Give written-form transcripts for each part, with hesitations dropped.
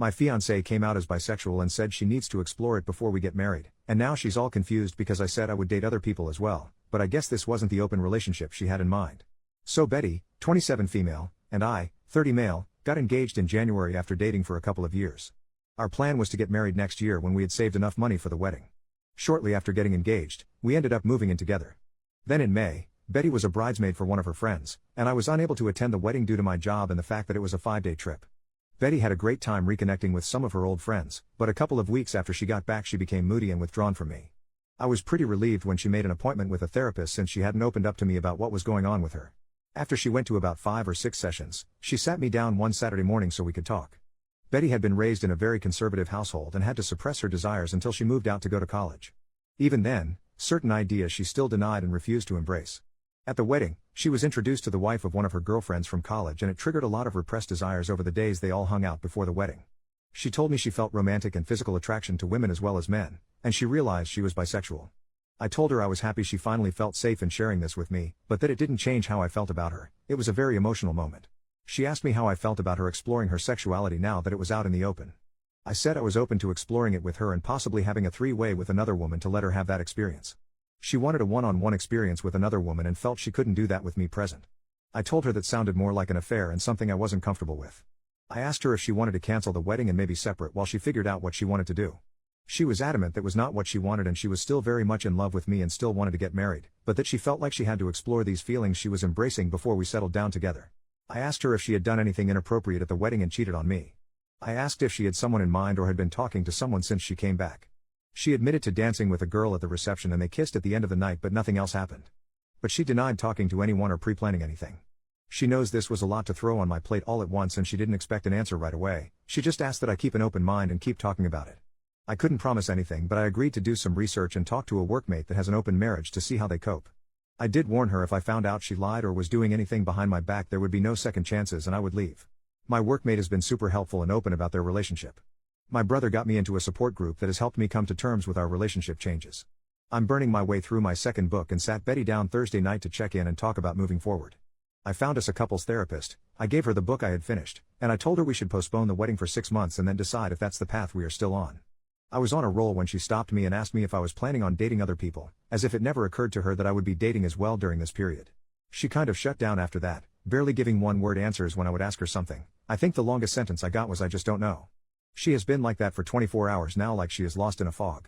My fiancée came out as bisexual and said she needs to explore it before we get married, and now she's all confused because I said I would date other people as well, but I guess this wasn't the open relationship she had in mind. So Betty, 27 female, and I, 30 male, got engaged in January after dating for a couple of years. Our plan was to get married next year when we had saved enough money for the wedding. Shortly after getting engaged, we ended up moving in together. Then in May, Betty was a bridesmaid for one of her friends, and I was unable to attend the wedding due to my job and the fact that it was a 5-day trip. Betty had a great time reconnecting with some of her old friends, but a couple of weeks after she got back she became moody and withdrawn from me. I was pretty relieved when she made an appointment with a therapist since she hadn't opened up to me about what was going on with her. After she went to about 5 or 6 sessions, she sat me down one Saturday morning so we could talk. Betty had been raised in a very conservative household and had to suppress her desires until she moved out to go to college. Even then, certain ideas she still denied and refused to embrace. At the wedding, she was introduced to the wife of one of her girlfriends from college and it triggered a lot of repressed desires over the days they all hung out before the wedding. She told me she felt romantic and physical attraction to women as well as men, and she realized she was bisexual. I told her I was happy she finally felt safe in sharing this with me, but that it didn't change how I felt about her. It was a very emotional moment. She asked me how I felt about her exploring her sexuality now that it was out in the open. I said I was open to exploring it with her and possibly having a 3-way with another woman to let her have that experience. She wanted a one-on-one experience with another woman and felt she couldn't do that with me present. I told her that sounded more like an affair and something I wasn't comfortable with. I asked her if she wanted to cancel the wedding and maybe separate while she figured out what she wanted to do. She was adamant that was not what she wanted and she was still very much in love with me and still wanted to get married, but that she felt like she had to explore these feelings she was embracing before we settled down together. I asked her if she had done anything inappropriate at the wedding and cheated on me. I asked if she had someone in mind or had been talking to someone since she came back. She admitted to dancing with a girl at the reception and they kissed at the end of the night but nothing else happened. But she denied talking to anyone or pre-planning anything. She knows this was a lot to throw on my plate all at once and she didn't expect an answer right away. She just asked that I keep an open mind and keep talking about it. I couldn't promise anything but I agreed to do some research and talk to a workmate that has an open marriage to see how they cope. I did warn her if I found out she lied or was doing anything behind my back there would be no second chances and I would leave. My workmate has been super helpful and open about their relationship. My brother got me into a support group that has helped me come to terms with our relationship changes. I'm burning my way through my second book and sat Betty down Thursday night to check in and talk about moving forward. I found us a couples therapist, I gave her the book I had finished, and I told her we should postpone the wedding for 6 months and then decide if that's the path we are still on. I was on a roll when she stopped me and asked me if I was planning on dating other people, as if it never occurred to her that I would be dating as well during this period. She kind of shut down after that, barely giving one-word answers when I would ask her something. I think the longest sentence I got was "I just don't know." She has been like that for 24 hours now, like she is lost in a fog.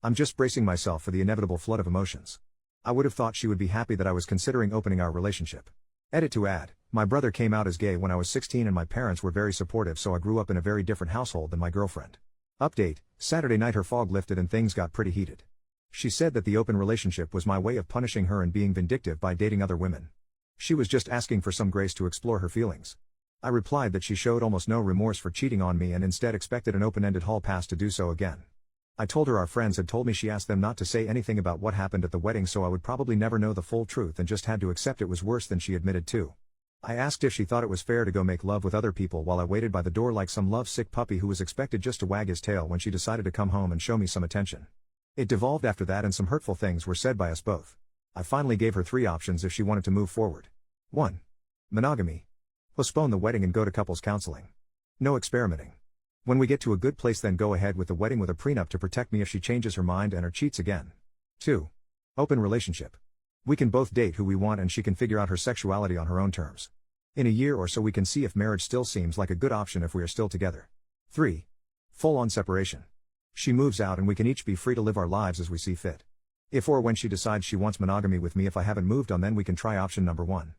I'm just bracing myself for the inevitable flood of emotions. I would have thought she would be happy that I was considering opening our relationship. Edit to add, my brother came out as gay when I was 16 and my parents were very supportive, so I grew up in a very different household than my girlfriend. Update, Saturday night her fog lifted and things got pretty heated. She said that the open relationship was my way of punishing her and being vindictive by dating other women. She was just asking for some grace to explore her feelings. I replied that she showed almost no remorse for cheating on me and instead expected an open-ended hall pass to do so again. I told her our friends had told me she asked them not to say anything about what happened at the wedding, so I would probably never know the full truth and just had to accept it was worse than she admitted to. I asked if she thought it was fair to go make love with other people while I waited by the door like some lovesick puppy who was expected just to wag his tail when she decided to come home and show me some attention. It devolved after that and some hurtful things were said by us both. I finally gave her 3 options if she wanted to move forward. 1. Monogamy. Postpone the wedding and go to couples counseling. No experimenting. When we get to a good place then go ahead with the wedding with a prenup to protect me if she changes her mind and or cheats again. 2. Open relationship. We can both date who we want and she can figure out her sexuality on her own terms. In a year or so we can see if marriage still seems like a good option if we are still together. 3. Full-on separation. She moves out and we can each be free to live our lives as we see fit. If or when she decides she wants monogamy with me if I haven't moved on, then we can try option number 1.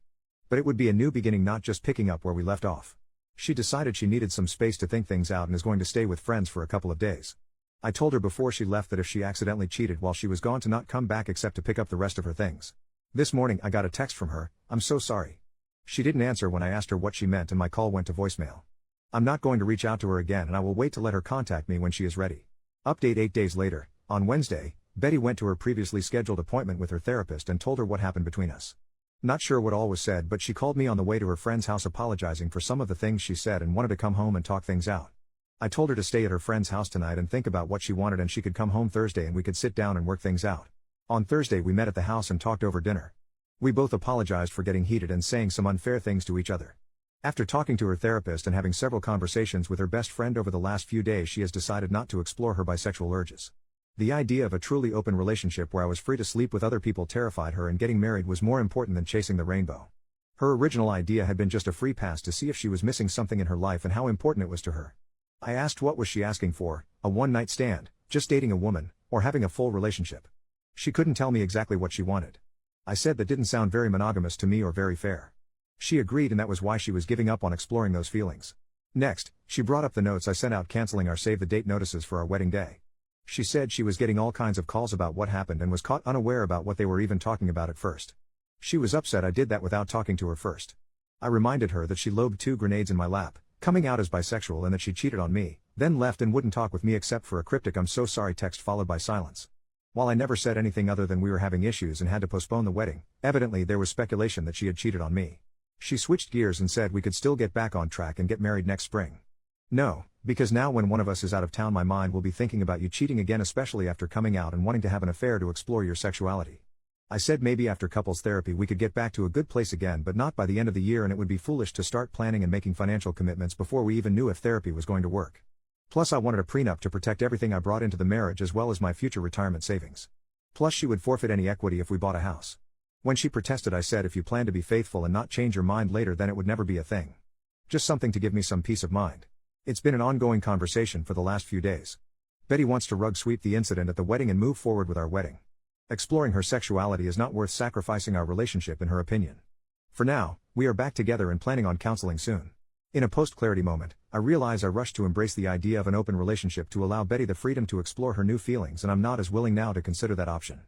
But it would be a new beginning, not just picking up where we left off. She decided she needed some space to think things out and is going to stay with friends for a couple of days. I told her before she left that if she accidentally cheated while she was gone to not come back except to pick up the rest of her things. This morning I got a text from her, "I'm so sorry." She didn't answer when I asked her what she meant and my call went to voicemail. I'm not going to reach out to her again and I will wait to let her contact me when she is ready. Update 8 days later, on Wednesday, Betty went to her previously scheduled appointment with her therapist and told her what happened between us. Not sure what all was said, but she called me on the way to her friend's house apologizing for some of the things she said and wanted to come home and talk things out. I told her to stay at her friend's house tonight and think about what she wanted and she could come home Thursday and we could sit down and work things out. On Thursday we met at the house and talked over dinner. We both apologized for getting heated and saying some unfair things to each other. After talking to her therapist and having several conversations with her best friend over the last few days, she has decided not to explore her bisexual urges. The idea of a truly open relationship where I was free to sleep with other people terrified her, and getting married was more important than chasing the rainbow. Her original idea had been just a free pass to see if she was missing something in her life and how important it was to her. I asked what was she asking for, a one-night stand, just dating a woman, or having a full relationship. She couldn't tell me exactly what she wanted. I said that didn't sound very monogamous to me or very fair. She agreed, and that was why she was giving up on exploring those feelings. Next, she brought up the notes I sent out canceling our save-the-date notices for our wedding day. She said she was getting all kinds of calls about what happened and was caught unaware about what they were even talking about at first. She was upset I did that without talking to her first. I reminded her that she lobbed 2 grenades in my lap, coming out as bisexual, and that she cheated on me, then left and wouldn't talk with me except for a cryptic "I'm so sorry" text followed by silence. While I never said anything other than we were having issues and had to postpone the wedding, evidently there was speculation that she had cheated on me. She switched gears and said we could still get back on track and get married next spring. No, because now when one of us is out of town, my mind will be thinking about you cheating again, especially after coming out and wanting to have an affair to explore your sexuality. I said maybe after couples therapy we could get back to a good place again, but not by the end of the year, and it would be foolish to start planning and making financial commitments before we even knew if therapy was going to work. Plus I wanted a prenup to protect everything I brought into the marriage as well as my future retirement savings. Plus she would forfeit any equity if we bought a house. When she protested, I said if you plan to be faithful and not change your mind later, then it would never be a thing. Just something to give me some peace of mind. It's been an ongoing conversation for the last few days. Betty wants to rug sweep the incident at the wedding and move forward with our wedding. Exploring her sexuality is not worth sacrificing our relationship, in her opinion. For now, we are back together and planning on counseling soon. In a post-clarity moment, I realize I rushed to embrace the idea of an open relationship to allow Betty the freedom to explore her new feelings, and I'm not as willing now to consider that option.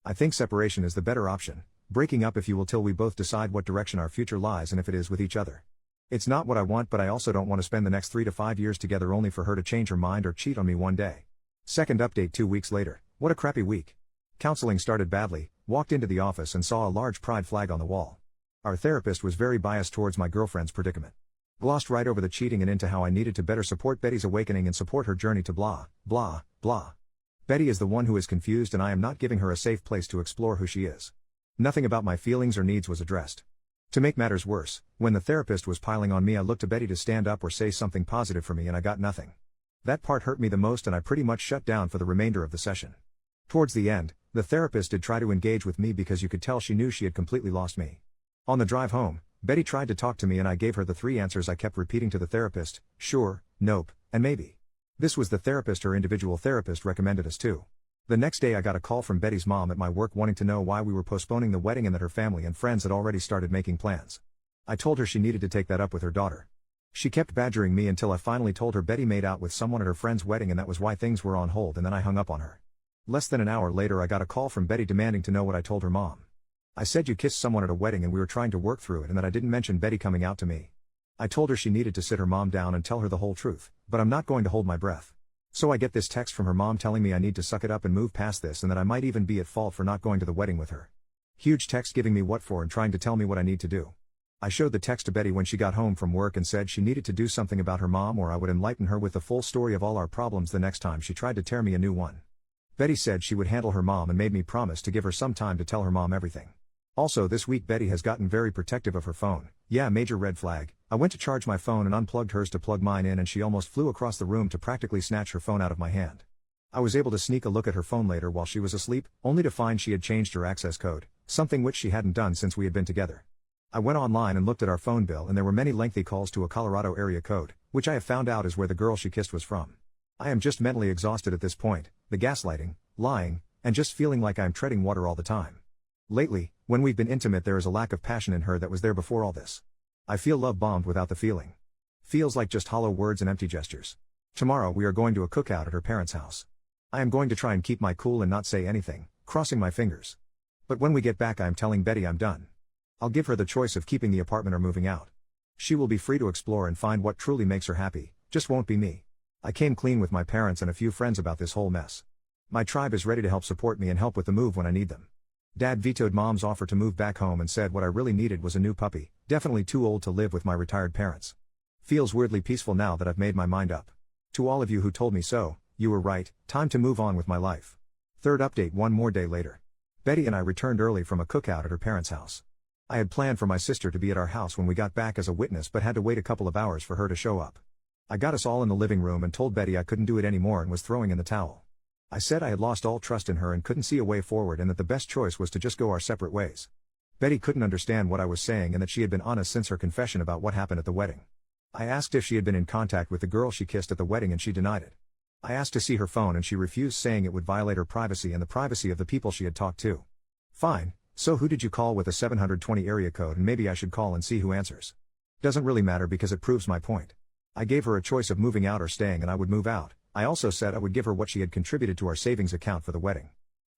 I think separation is the better option, breaking up if you will, till we both decide what direction our future lies and if it is with each other. It's not what I want, but I also don't want to spend the next 3 to 5 years together only for her to change her mind or cheat on me one day. Second update 2 weeks later. What a crappy week. Counseling started badly, walked into the office and saw a large pride flag on the wall. Our therapist was very biased towards my girlfriend's predicament. Glossed right over the cheating and into how I needed to better support Betty's awakening and support her journey to blah, blah, blah. Betty is the one who is confused, and I am not giving her a safe place to explore who she is. Nothing about my feelings or needs was addressed. To make matters worse, when the therapist was piling on me, I looked to Betty to stand up or say something positive for me, and I got nothing. That part hurt me the most, and I pretty much shut down for the remainder of the session. Towards the end, the therapist did try to engage with me because you could tell she knew she had completely lost me. On the drive home, Betty tried to talk to me and I gave her the 3 answers I kept repeating to the therapist: sure, nope, and maybe. This was the therapist her individual therapist recommended us to. The next day I got a call from Betty's mom at my work wanting to know why we were postponing the wedding and that her family and friends had already started making plans. I told her she needed to take that up with her daughter. She kept badgering me until I finally told her Betty made out with someone at her friend's wedding and that was why things were on hold, and then I hung up on her. Less than an hour later I got a call from Betty demanding to know what I told her mom. I said you kissed someone at a wedding and we were trying to work through it, and that I didn't mention Betty coming out to me. I told her she needed to sit her mom down and tell her the whole truth, but I'm not going to hold my breath. So I get this text from her mom telling me I need to suck it up and move past this, and that I might even be at fault for not going to the wedding with her. Huge text giving me what for and trying to tell me what I need to do. I showed the text to Betty when she got home from work and said she needed to do something about her mom, or I would enlighten her with the full story of all our problems the next time she tried to tear me a new one. Betty said she would handle her mom and made me promise to give her some time to tell her mom everything. Also this week Betty has gotten very protective of her phone. Yeah, major red flag. I went to charge my phone and unplugged hers to plug mine in, and she almost flew across the room to practically snatch her phone out of my hand. I was able to sneak a look at her phone later while she was asleep, only to find she had changed her access code, something which she hadn't done since we had been together. I went online and looked at our phone bill, and there were many lengthy calls to a Colorado area code, which I have found out is where the girl she kissed was from. I am just mentally exhausted at this point, the gaslighting, lying, and just feeling like I'm treading water all the time. Lately, when we've been intimate, there is a lack of passion in her that was there before all this. I feel love bombed without the feeling. Feels like just hollow words and empty gestures. Tomorrow we are going to a cookout at her parents' house. I am going to try and keep my cool and not say anything, crossing my fingers. But when we get back I am telling Betty I'm done. I'll give her the choice of keeping the apartment or moving out. She will be free to explore and find what truly makes her happy, just won't be me. I came clean with my parents and a few friends about this whole mess. My tribe is ready to help support me and help with the move when I need them. Dad vetoed Mom's offer to move back home and said what I really needed was a new puppy, definitely too old to live with my retired parents. Feels weirdly peaceful now that I've made my mind up. To all of you who told me so, you were right, time to move on with my life. Third update 1 more day later. Betty and I returned early from a cookout at her parents' house. I had planned for my sister to be at our house when we got back as a witness but had to wait a couple of hours for her to show up. I got us all in the living room and told Betty I couldn't do it anymore and was throwing in the towel. I said I had lost all trust in her and couldn't see a way forward and that the best choice was to just go our separate ways. Betty couldn't understand what I was saying and that she had been honest since her confession about what happened at the wedding. I asked if she had been in contact with the girl she kissed at the wedding and she denied it. I asked to see her phone and she refused, saying it would violate her privacy and the privacy of the people she had talked to. Fine, so who did you call with a 720 area code, and maybe I should call and see who answers. Doesn't really matter because it proves my point. I gave her a choice of moving out or staying and I would move out. I also said I would give her what she had contributed to our savings account for the wedding.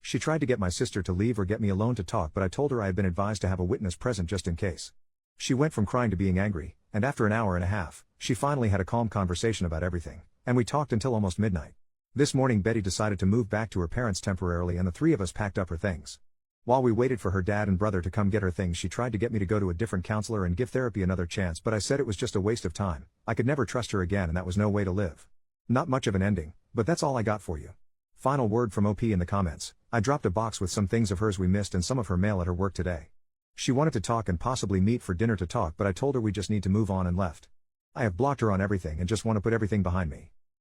She tried to get my sister to leave or get me alone to talk, but I told her I had been advised to have a witness present just in case. She went from crying to being angry, and after an hour and a half, she finally had a calm conversation about everything, and we talked until almost midnight. This morning Betty decided to move back to her parents temporarily and the three of us packed up her things. While we waited for her dad and brother to come get her things, she tried to get me to go to a different counselor and give therapy another chance, but I said it was just a waste of time. I could never trust her again and that was no way to live. Not much of an ending, but that's all I got for you. Final word from OP in the comments. I dropped a box with some things of hers we missed and some of her mail at her work today. She wanted to talk and possibly meet for dinner to talk, but I told her we just need to move on and left. I have blocked her on everything and just want to put everything behind me.